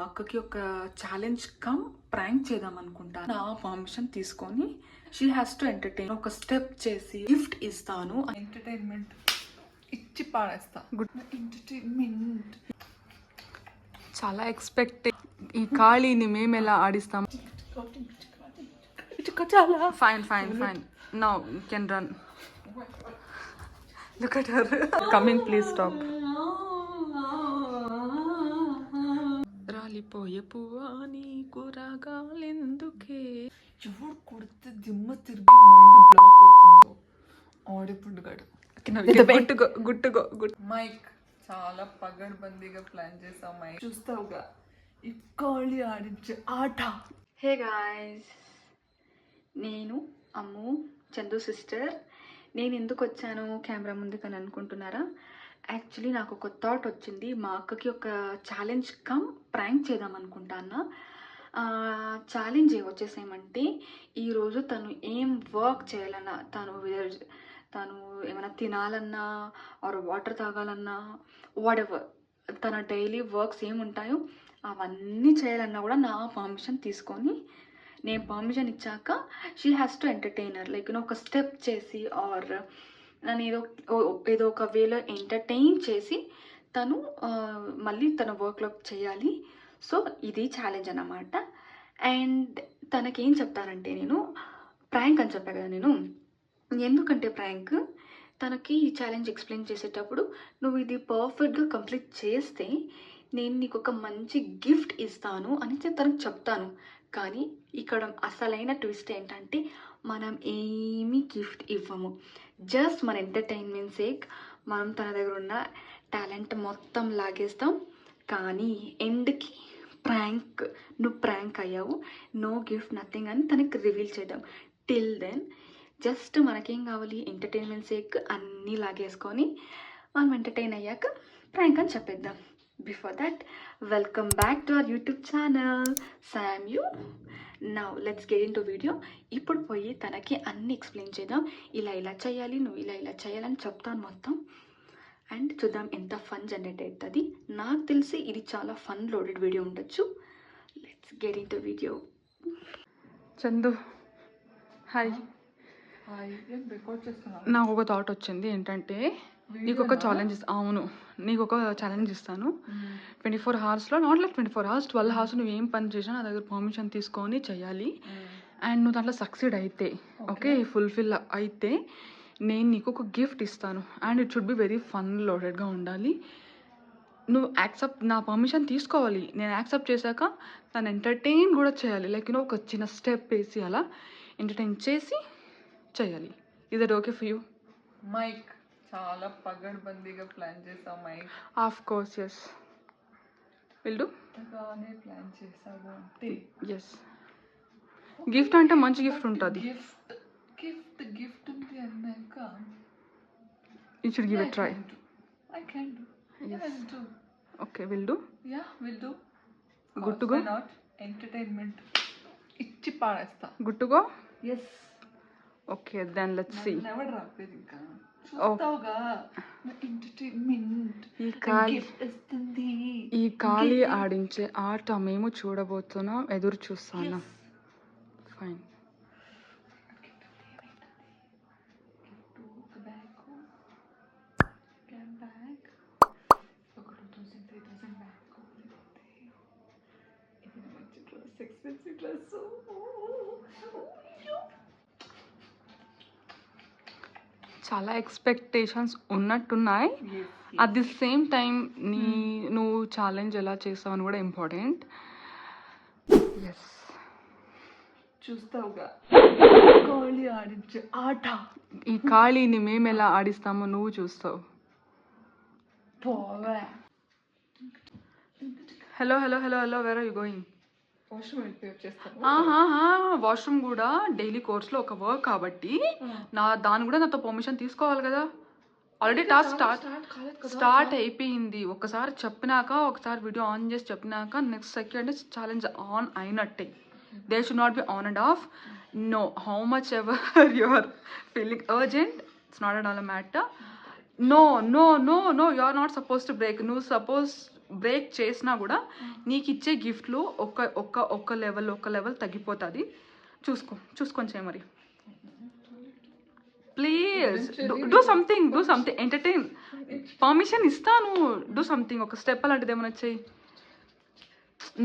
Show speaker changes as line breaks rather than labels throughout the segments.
అక్కకి ఒక challenge come prank చేద్దాం అనుకుంటా. నా పర్మిషన్ తీసుకొని షీ హ్యాస్ టు ఎంటర్టైన్, ఒక స్టెప్ చేసి గిఫ్ట్ ఇస్తాను.
ఎంటర్టైన్మెంట్ ఇచ్చి పాడేస్తా. Good entertainment.
చాలా ఎక్స్పెక్ట్. ఈ ఖాళీని మేము ఎలా ఆడిస్తాం? Fine fine fine. Now can run. Look at her. Come in, please stop. రాలిపోయే పువ్వా నీకు రాగాలెందుకే?
ఎవరు కొడితే దిమ్మ తిరిగి మైండ్ బ్లాక్ అవుతుందో ఆడిపుండు గాడు.
గుట్టుగో.
మైక్ చాలా పగడ్బందీగా ప్లాన్ చేసాం. మైక్ చూస్తావుగా, ఈ ఖాళీ ఆడించే ఆట.
హే గాయ్స్, నేను అమ్ము, చందు సిస్టర్. నేను ఎందుకు వచ్చాను కెమెరా ముందుకని అనుకుంటున్నారా? యాక్చువల్లీ నాకు ఒక థాట్ వచ్చింది. మా అక్కకి ఒక ఛాలెంజ్ కమ్ ప్రాంక్ చేద్దాం అనుకుంటాను. ఛాలెంజ్ వచ్చేసేమంటే, ఈరోజు తను ఏం వర్క్ చేయాలన్నా, తను ఏమైనా తినాలన్నా ఆర్ వాటర్ తాగాలన్నా, వాట్ ఎవర్ తన డైలీ వర్క్స్ ఏముంటాయో అవన్నీ చేయాలన్నా కూడా నా పర్మిషన్ తీసుకొని, నేను పర్మిషన్ ఇచ్చాక she has to entertainer, like ఒక స్టెప్ చేసి ఆర్ నన్ను ఏదో ఒక వేలో ఎంటర్టైన్ చేసి తను మళ్ళీ తన వర్క్లో చేయాలి. సో ఇది ఛాలెంజ్ అన్నమాట. అండ్ తనకేం చెప్తానంటే, నేను ప్రాంక్ అని చెప్పా కదా. నేను ఎందుకంటే ప్రాంక్, తనకి ఈ ఛాలెంజ్ ఎక్స్ప్లెయిన్ చేసేటప్పుడు, నువ్వు ఇది పర్ఫెక్ట్గా కంప్లీట్ చేస్తే నేను నీకు ఒక మంచి గిఫ్ట్ ఇస్తాను అని తనకు చెప్తాను. కానీ ఇక్కడ అసలైన ట్విస్ట్ ఏంటంటే, మనం ఏమీ గిఫ్ట్ ఇవ్వము. జస్ట్ మన ఎంటర్టైన్మెంట్ సేక్ మనం తన దగ్గర ఉన్న టాలెంట్ మొత్తం లాగేస్తాం. కానీ ఎండ్కి ప్రాంక్, నువ్వు ప్రాంక్ అయ్యావు, నో గిఫ్ట్ నథింగ్ అని తనకి రివీల్ చేద్దాం. టిల్ దెన్ జస్ట్ మనకేం కావాలి, ఎంటర్టైన్మెంట్ సేక్ అన్నీ లాగేసుకొని మనం ఎంటర్టైన్ అయ్యాక ప్రాంక్ అని చెప్పేద్దాం. Before that, welcome back to our YouTube channel, Samu. Now let's get into video. ఇప్పుడు పోయి తనకి అన్ని ఎక్స్ప్లెయిన్ చేద్దాం. ఇలా చేయాలి, నువ్వు ఇలా చేయాలని చెప్తాను మొత్తం. అండ్ చూద్దాం ఎంత ఫన్ జనరేట్ అవుతుంది. నాకు తెలిసి ఇది చాలా ఫన్ లోడెడ్ వీడియో ఉండొచ్చు. Let's get into video. Chandu hi.
Record చేస్తున్నా.
నాకు ఒక థాట్ వచ్చింది. ఏంటంటే, నీకు ఒక ఛాలెంజ్ అవును, నీకు ఒక ఛాలెంజ్ ఇస్తాను. 24 hours, not like 24 hours, 12 hours నువ్వు ఏం పని చేసినా నా దగ్గర పర్మిషన్ తీసుకొని చేయాలి. అండ్ నువ్వు దాంట్లో సక్సీడ్ అయితే, ఓకే, ఫుల్ఫిల్ అయితే నేను నీకు ఒక గిఫ్ట్ ఇస్తాను. And it should be very fun లోడెడ్గా ఉండాలి. నువ్వు నా పర్మిషన్ తీసుకోవాలి. నేను యాక్సెప్ట్ చేశాక తను ఎంటర్టైన్ కూడా చేయాలి. లైక్ ఒక చిన్న స్టెప్ వేసి అలా ఎంటర్టైన్ చేసి చేయాలి. Is that okay for you?
మైక్ చాలా పగడ్బందీగా ప్లాన్ చేసాం. మైక్
of course yes, will do.
బాగానే ప్లాన్ చేసావు అంటే
ఎస్. గిఫ్ట్ అంటే మంచి గిఫ్ట్ ఉంటుంది.
గిఫ్ట్ ఉంది అన్నాక
you should give it try.
I can do. Yes. Do.
Okay, will do.
Yeah, will do.
Good to go.
Why not? Entertainment. ఇచ్చి పాడేస్తా.
Good to go?
Yes.
Okay, then let's see.
Never రాపేది ఇంకా. చూస్తావుగా, entertainment.
ఈ ఖాళీ ఆడించే ఆట మేము చూడబోతున్నాం. ఎదురు చూస్తాను. ఫైన్. చాలా ఎక్స్పెక్టేషన్స్ ఉన్నట్టున్నాయి. అట్ ది సేమ్ టైం నువ్వు ఛాలెంజ్ ఎలా చేస్తావు అని కూడా ఇంపార్టెంట్. ఎస్,
చూస్తావుగా, ఖాళీ ఆడించే ఆట.
ఈ ఖాళీని మేము ఎలా ఆడిస్తామో నువ్వు చూస్తావు. Hello where are you going?
Washroom వెళ్ళిపోయి వచ్చేస్తాను.
వాష్రూమ్ కూడా డైలీ కోర్స్లో ఒక వర్క్ కాబట్టి దాన్ని కూడా నాతో పర్మిషన్ తీసుకోవాలి కదా. ఆల్రెడీ టాస్క్ స్టార్ట్ అయిపోయింది. ఒకసారి చెప్పినాక, ఒకసారి వీడియో ఆన్ చేసి చెప్పినాక నెక్స్ట్ సెకండ్ ఛాలెంజ్ ఆన్ అయినట్టే. They should not be on and off. No, how much ever you are feeling urgent, it's not at all a matter. No, you are not supposed to break. నువ్వు break చేసినా కూడా నీకు ఇచ్చే గిఫ్ట్లో ఒక level తగ్గిపోతుంది. చూసుకొని చేయ మరి please. Do something entertain. Permission ఇస్తాను, డూ సంథింగ్. ఒక స్టెప్ అలాంటిది ఏమైనా చెయ్యి.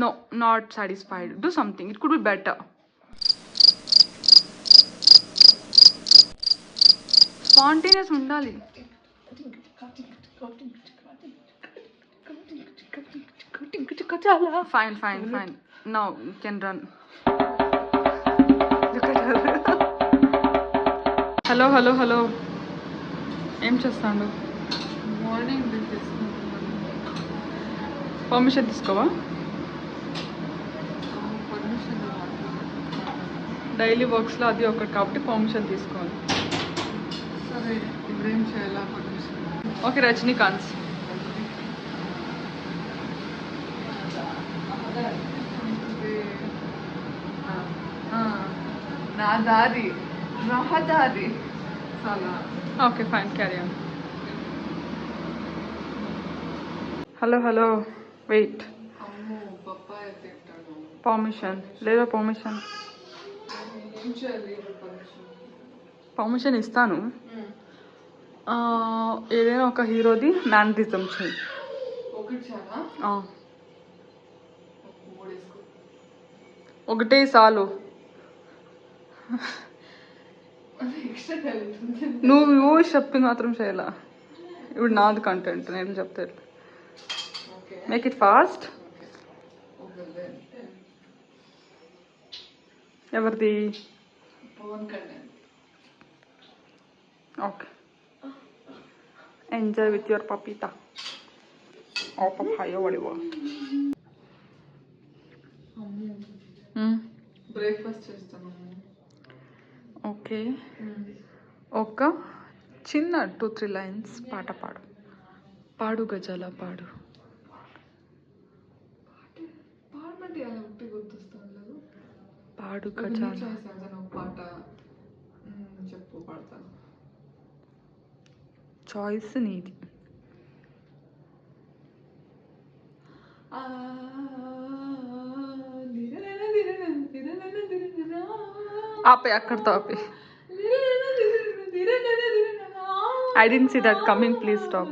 No, not satisfied. Do something, it could be better. Spontaneous ఉండాలి. Fine. Now you can run. Hello ఏం చేస్తాడు?
మార్నింగ్ తీసుకుంటున్నాను.
పర్మిషన్ తీసుకోవా?
పర్మిషన్
డైలీ వర్క్స్లో అది ఒకటి కాబట్టి పర్మిషన్ తీసుకోవాలి.
సరే, ఇప్పుడేం చేయాలా? పర్మిషన్.
ఓకే, రజనీకాంత్.
నా దారి రహదారి చాలా.
Okay fine, carry on. Hello wait.
అమ్మో, పప్పాయ తింటాను.
పర్మిషన్ లేదా? పర్మిషన్
ఏం చేయాలి?
పర్మిషన్ ఇస్తాను. ఏదైనా ఒక హీరోది మ్యానరిజం చెయ్యి.
ఒకటి చాలా.
ఒకటే చాలు. నువ్వు చెప్పి మాత్రం చేయాల. ఇప్పుడు నాది కంటెంట్, నేను చెప్తే మేక్ ఇట్ ఫాస్ట్. ఎవరిది?
Pawan Kalyan.
Okay, enjoy with your పపీతా. ఓ పపాయో వడివో.
బ్రేక్ఫాస్ట్ చేస్తాను.
ఓకే, ఒక చిన్న 2-3 లైన్స్ పాట పాడు గజాల పాడు.
పాడమంటే అలా ఉంటే గుర్తొస్తాను లేదు.
పాడు గజాల.
పాట చెప్పు, పాడతాను.
చాయిస్ నీది. ఆపే, అక్కడితో ఆపే. I didn't see that coming. Please stop.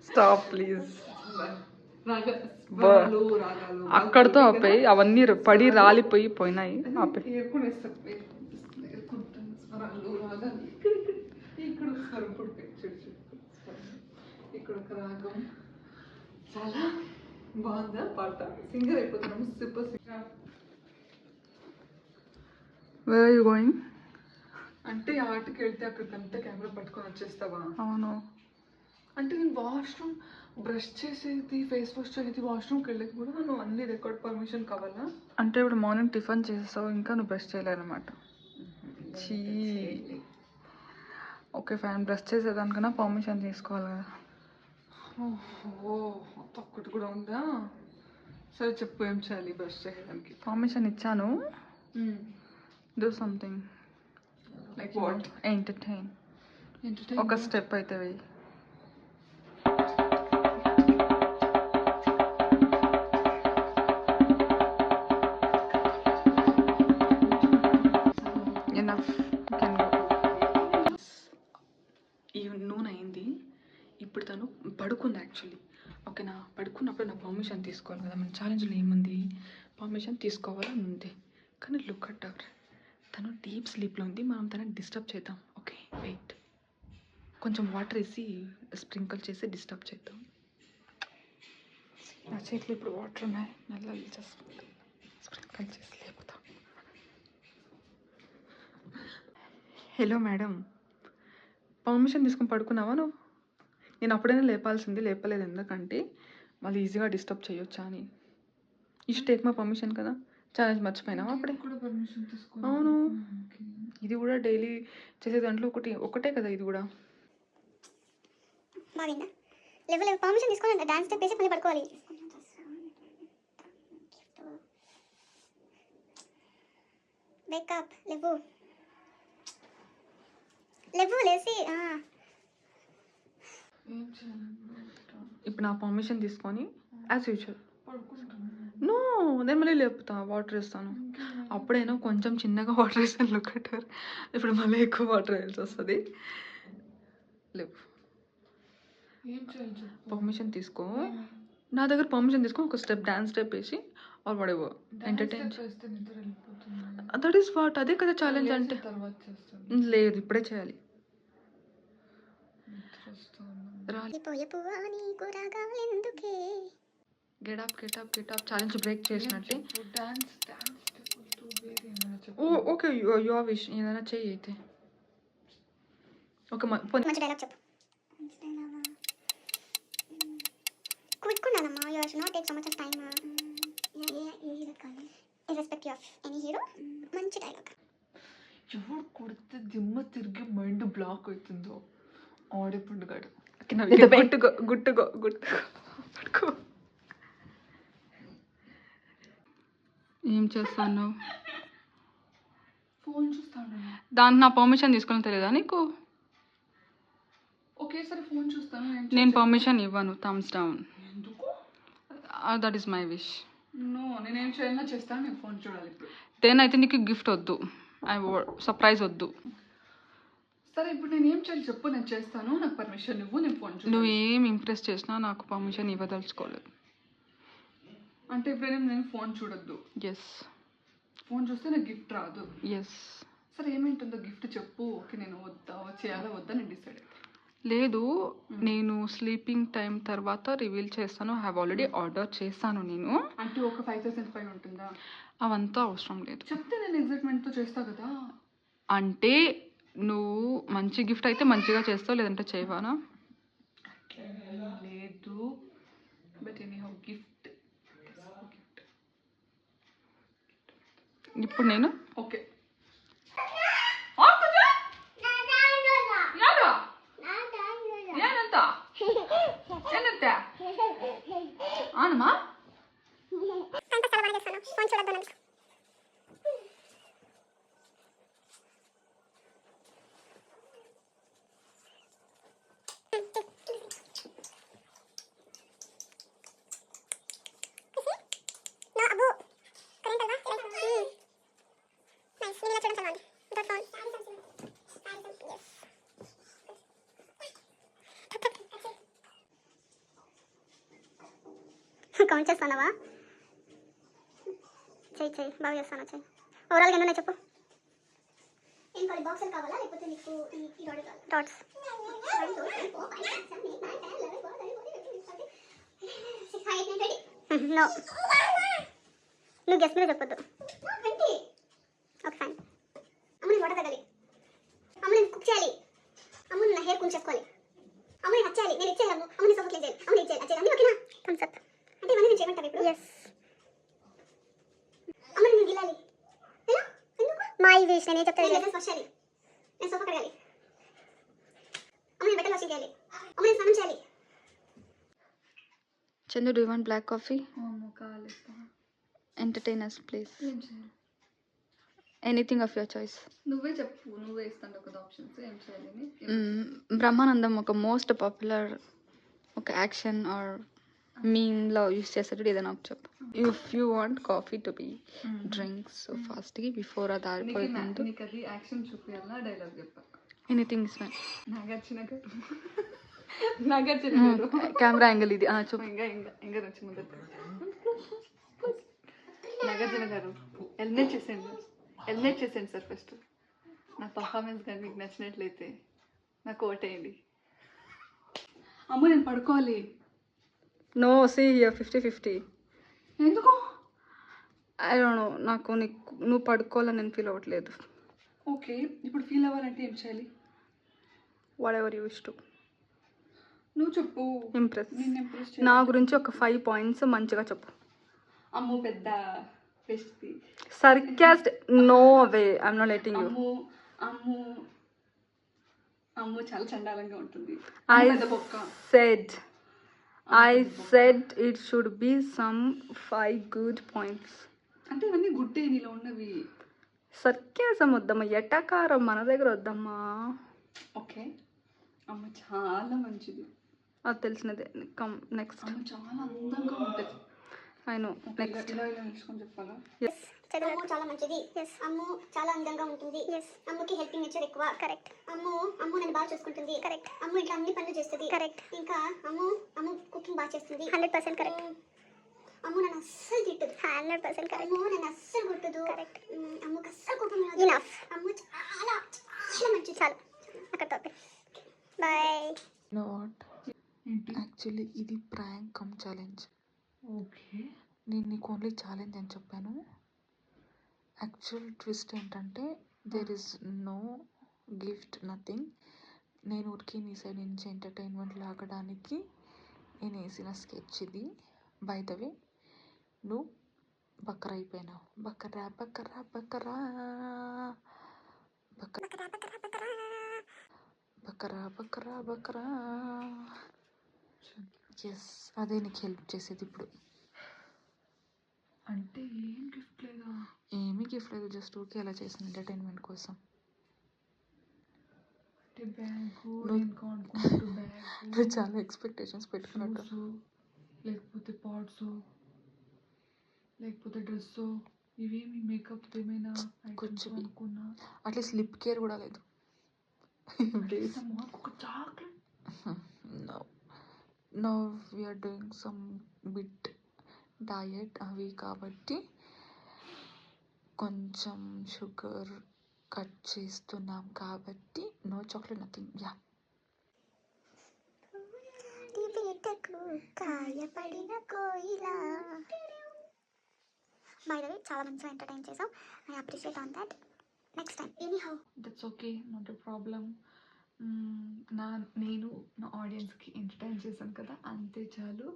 Stop, please. అక్కడితో ఆపే. అవన్నీ పడి రాలిపోయి పోయినాయి. ఆపే.
ఇక్కడ ఒక రాగం. చాలా బాగుందా పాట? సింగర్ అయిపోతున్నాము. Super singer.
Where are you going?
అంటే ఆటకి వెళ్తే అక్కడికంతా కెమెరా పట్టుకొని వచ్చేస్తావా?
అవును.
అంటే నేను వాష్రూమ్ బ్రష్ చేసేది, ఫేస్ వాష్ చేసేది, వాష్రూమ్కి వెళ్ళేది కూడా నువ్వు అన్ని రికార్డ్ పర్మిషన్ కావాలా?
అంటే ఇప్పుడు మార్నింగ్ టిఫిన్ చేసేసావు, ఇంకా నువ్వు బ్రష్ చేయలేదన్నమాట. చీ. ఓకే ఫైన్, బ్రష్ చేసేదానికన్నా పర్మిషన్ తీసుకోవాలి కదా.
ఓహో, ఒక్కటి కూడా ఉందా? సరే చెప్పు, ఏం చేయాలి బ్రష్ చేయడానికి?
పర్మిషన్ ఇచ్చాను. Do something.
Like what?
Entertain. ఒక స్టెప్ అయితే వెయ్యి. నూనె అయింది. ఇప్పుడు తను పడుకుంది యాక్చువల్లీ. ఓకేనా? పడుకున్నప్పుడు నా పర్మిషన్ తీసుకోవాలి కదా. మన ఛాలెంజ్లో ఏముంది? పర్మిషన్ తీసుకోవాలని ఉంది. కానీ లుక్ అట్ అవర్, తను డీప్ స్లీప్లో ఉంది. మనం తనని డిస్టర్బ్ చేద్దాం. ఓకే వెయిట్, కొంచెం వాటర్ వేసి స్ప్రింకిల్ చేసి డిస్టర్బ్ చేద్దాం. నా చేతిలో ఇప్పుడు వాటర్ ఉన్నాయి, నల్ల స్ప్రింకిల్ చేసి లేపుతాం. హలో మేడం, పర్మిషన్ తీసుకొని పడుకున్నావా నువ్వు? నేను అప్పుడైనా లేపాల్సింది, లేపలేదు. ఎందుకంటే మళ్ళీ ఈజీగా డిస్టర్బ్ చేయొచ్చా అని. ఈ టేక్ మై పర్మిషన్ కదా. ఛాలెంజ్ మర్చిపోయినావా అప్పుడే? అవును, ఇది కూడా డైలీ చేసే దాంట్లో ఒకటే కదా ఇది కూడా.
పర్మిషన్ తీసుకోవాలి, డాన్స్ స్టెప్ వేసి మళ్ళీ పడుకోవాలి. వేకప్, లేవు. లేవు లేసి
ఏం చేయాలి?
ఇప్పుడు నా పర్మిషన్ తీసుకొని యాజ్ యూజువల్
పడుకుంటాను.
నో నేను మళ్ళీ లేపుతా వాటర్ వేస్తాను. అప్పుడైనా కొంచెం చిన్నగా వాటర్ వేసాను లుకటర్. ఇప్పుడు మళ్ళీ ఎక్కువ వాటర్ వేయాల్సి వస్తుంది. లేవు
ఏం చేయాలి చెప్పు.
పర్మిషన్ తీసుకో. నా దగ్గర పర్మిషన్ తీసుకొని ఒక స్టెప్ డాన్స్ స్టెప్ వేసి or whatever entertain.
Dance step వేస్తే నిద్ర వెళ్ళిపోతుంది.
దట్ ఈస్ వాట్, అదే కదా ఛాలెంజ్ అంటే.
లేచిన తర్వాత చేస్తాను.
లేదు ఇప్పుడే చేయాలి.
నిద్ర వస్తుంది.
రాలి
పోయే పువ్వా నీకు రాగాలెందుకే
గెటప్ ఛాలెంజ్ బ్రేక్ చేసినట్టే.
డాన్స్ స్టెప్ వద్దు, వేరే ఏమైనా చెప్పు.
ఓ ఓకే యువర్ విష్ ఏదైనా చెయ్యి అయితే. ఒక
మంచి డైలాగ్ చెప్పు. క్విక్ ఉండాలమ్మా. You should not take so much of time. Irrespective of any hero మంచి డైలాగ్.
ఎవరు కొడితే దిమ్మ తిరిగి మైండ్ బ్లాక్ అవుతుందో ఆడే పండుగాడు.
గుట్టుకో పట్టుకో. ఏం చేస్తాను?
ఫోన్ చూస్తాను.
దానికి నా పర్మిషన్ తీసుకుని తెలియదా నీకు?
ఒకేసారి ఫోన్ చూస్తాను.
నేను పర్మిషన్ ఇవ్వను. Thumbs down.
ఎందుకు?
That is my wish.
No, నేనేం చేయాలన్నా చేస్తాను. నేను ఫోన్ చూడాలి ఇప్పుడు.
దెన్ అయితే నీకు గిఫ్ట్ వద్దు, సర్ప్రైజ్ వద్దు.
సరే ఇప్పుడు నేను ఏం చేయాలి చెప్పు, నేను చేస్తాను. నాకు పర్మిషన్ ఇవ్వు, నేను ఫోన్ చూడాలి.
నువ్వు ఏం ఇంప్రెస్ చేసినా నాకు పర్మిషన్ ఇవ్వదలుచుకోలేదు.
అంటే ఇప్పుడు నేను ఫోన్ చూడొద్దు.
ఎస్
ఫోన్ చూస్తే నాకు గిఫ్ట్ రాదు.
ఎస్.
సరే ఏమేంటుందో గిఫ్ట్ చెప్పు. ఓకే నేను చేయాలా వద్దా నేను డిసైడ్ అయితే.
లేదు, నేను స్లీపింగ్ టైం తర్వాత రివీల్ చేస్తాను. హ్యావ్ ఆల్రెడీ ఆర్డర్ చేస్తాను నేను.
అంటే ఒక 5,000 పైన ఉంటుందా?
అవంతా అవసరం లేదు.
చెప్తే నేను ఎగ్జైట్మెంట్తో చేస్తా కదా.
అంటే నువ్వు మంచి గిఫ్ట్ అయితే మంచిగా చేస్తావు, లేదంటే చేయవానా?
లేదు, బట్ ఎనీ హౌ గిఫ్ట్.
ఇప్పుడు నేను
ఓకే ಏನಂತ ಆನಮ್ಮ
ఫోన్ చూడద్దు నాకు. No, Abu. Keren kalba? Nice. Ini lihat చూడండి the phone. Yes. కౌంట్ చేస్తానవా? చెయ్యి బాగా చేస్తాను. చెయ్యి. ఓవరాల్గా ఎన్ని ఉన్నాయి చెప్పు. ఏం కావాలి? బాక్సులు కావాలా లేకపోతే నీకు ఈ డాట్స్? నో, నువ్వు గెస్ట్ మీద చెప్పొద్దు. Okay fine. అమ్మ నేను వాటర్ తగ్గాలి. అమ్మ నేను కుక్ చేయాలి. అమ్మ నా హెయిర్ కూల్ చేసుకోవాలి. అమ్మ నేను వచ్చేయాలి. నేను ఇచ్చేయాలి. అమ్మ నేను సోఫా క్లీన్ చేయాలి. అమ్మ నేను ఇచ్చేయాలి. అన్నీ ఓకేనా? Thumbs up. అంటే ఇవన్నీ నేను చేయమంటాను ఇప్పుడు. ఎస్. అమ్మ నేను గిల్లాలి. ఎందుకు? My wish. నేనే చెప్తాను. నేను వాష్ చేయాలి. నేను సోఫా కడగాలి. అమ్మ నేను బట్టలు వాషింగ్ చేయాలి. అమ్మ నేను స్నానం చేయాలి.
Chandu, do you want black coffee?
కావాలి.
Entertain us please.
ఏం చేయాలి?
Anything of your choice.
నువ్వే చెప్పు. నువ్వే ఇస్తాను ఒక ఆప్షన్స్. ఏం చేయాలి?
బ్రహ్మానందం ఒక మోస్ట్ పాపులర్ ఒక యాక్షన్ ఆర్ మీమ్లో యూస్ చేసేటప్పుడు ఏదైనా ఒక చెప్పు. If you want coffee to be drinks so ఫాస్ట్గా బిఫోర్ అది ఆరిపోతుంది.
నీకు అది యాక్షన్ చూపించాలా డైలాగ్ చెప్పా?
Anything is fine.
నాగార్జున గారు
కెమెరా యాంగిల్ ఇది చెప్పు.
ఇంకా వచ్చి ముందు నాగార్జున గారు ఎలిమినేట్ చేసేయండి సార్. ఫస్ట్ నా పర్ఫార్మెన్స్ కానీ మీకు నచ్చినట్లయితే నాకు ఓటేయండి. అమ్మ నేను పడుకోవాలి.
No, see here 50-50.
ఎందుకు?
ఐ డోంట్ నో, నాకు నువ్వు పడుకోవాలని నేను ఫీల్ అవ్వట్లేదు.
ఓకే, ఇప్పుడు ఫీల్ అవ్వాలంటే ఏం చేయాలి?
What ever you wish to.
నువ్వు చెప్పు.
ఇంప్రెస్.
నేను ఇంప్రెస్
నా గురించి ఒక 5 పాయింట్స్ మంచిగా చెప్పు.
అమ్ము పెద్ద బెస్ట్.
సర్కాస్ట్. No way, I'm not letting you.
Ammu చాలా చండాలంగా ఉంటుంది.
I said it should be some 5 good points.
అంటే ఇవన్నీ గుడ్డే నీలో ఉన్నవి.
సర్కాసం వద్దమ్మా, ఎటకారం మన దగ్గర వద్దమ్మా. ఓకే, అమ్మ చాలా మంచిది, అది తెలిసినదే. నెక్స్ట్ అమ్మ చాలా అందంగా ఉంటుంది. ఆయన నెక్స్ట్ ఇలా ఇలా నిలుచుకొని చెప్పాలా?
అమ్ము చాలా మంచిది. అమ్ము చాలా అందంగా ఉంటుంది. అమ్ముకి హెల్పింగ్ నేచర్ ఎక్కువ. కరెక్ట్. అమ్ము నన్ను బాగా చూసుకుంటుంది. కరెక్ట్. అమ్ము ఇట్లా అన్ని పనులు చేస్తుంది. కరెక్ట్. ఇంకా అమ్ము కుకింగ్ బాగా చేస్తుంది. 100% కరెక్ట్. అమ్ము నన్ను అస్సలు తిట్టదు. 100% కరెక్ట్. అమ్ము నన్ను అస్సలు కొట్టదు. కరెక్ట్. అమ్ముకి అస్సలు కోపం రాదు. ఇనఫ్. అమ్ము చాలా చాలా మంచిది. చాలు అక్కడ తప్పే. బాయ్.
నో వాట్
యాక్చువల్లీ ఇది ప్రాంక్ కమ్ ఛాలెంజ్.
ఓకే
నేను నీకు ఓన్లీ ఛాలెంజ్ అని చెప్పాను. యాక్చువల్ ట్విస్ట్ ఏంటంటే there is no gift, nothing. నేను ఊరికి నీ సైడ్ నుంచి ఎంటర్టైన్మెంట్ లాగడానికి నేను వేసిన స్కెచ్ ఇది. బై ద వే, నువ్వు బక్కరా అయిపోయినావు. బక్కరా బక్కరా బక్కరా బక్కరా బక్కరా బక్కరా బక్కరా. ఎస్, అదే నీకు హెల్ప్ చేసేది ఇప్పుడు.
అంటే ఏం గిఫ్ట్ లేదా?
ఏమీ గిఫ్ట్ లేదు, జస్ట్ ఊరికే అలా చేసిన ఎంటర్టైన్మెంట్ కోసం.
అంటే బ్యాగు, నేను కానుకుంటూ బ్యాగు,
నువ్వు చాలా ఎక్స్పెక్టేషన్స్ పెట్టుకున్నట్టు.
షూస్, లేకపోతే పాట్స్, లేకపోతే డ్రెస్, ఇవేమి మేకప్ ఏమైనా ఐటమ్స్ అనుకున్నా.
అట్లీస్ట్ లిప్ కేర్ కూడా లేదు.
ఒక chocolate.
Now we are doing some bit diet అవి కాబట్టి కొంచెం షుగర్ కట్ చేస్తున్నాం కాబట్టి నో చాక్లెట్, నథింగ్. యా,
కాయపడిన కోయిలా. బై ద వే చాలా మంచిగా ఎంటర్టైన్ చేసాం. I appreciate on that. Next time anyhow.
That's okay, not a problem. నేను నా ఆడియన్స్కి ఎంటర్టైన్ చేశాను కదా, అంతే చాలు.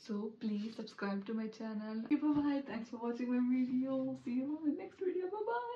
So please subscribe to my channel. Bye, thanks for watching my video. See you in next video. Bye.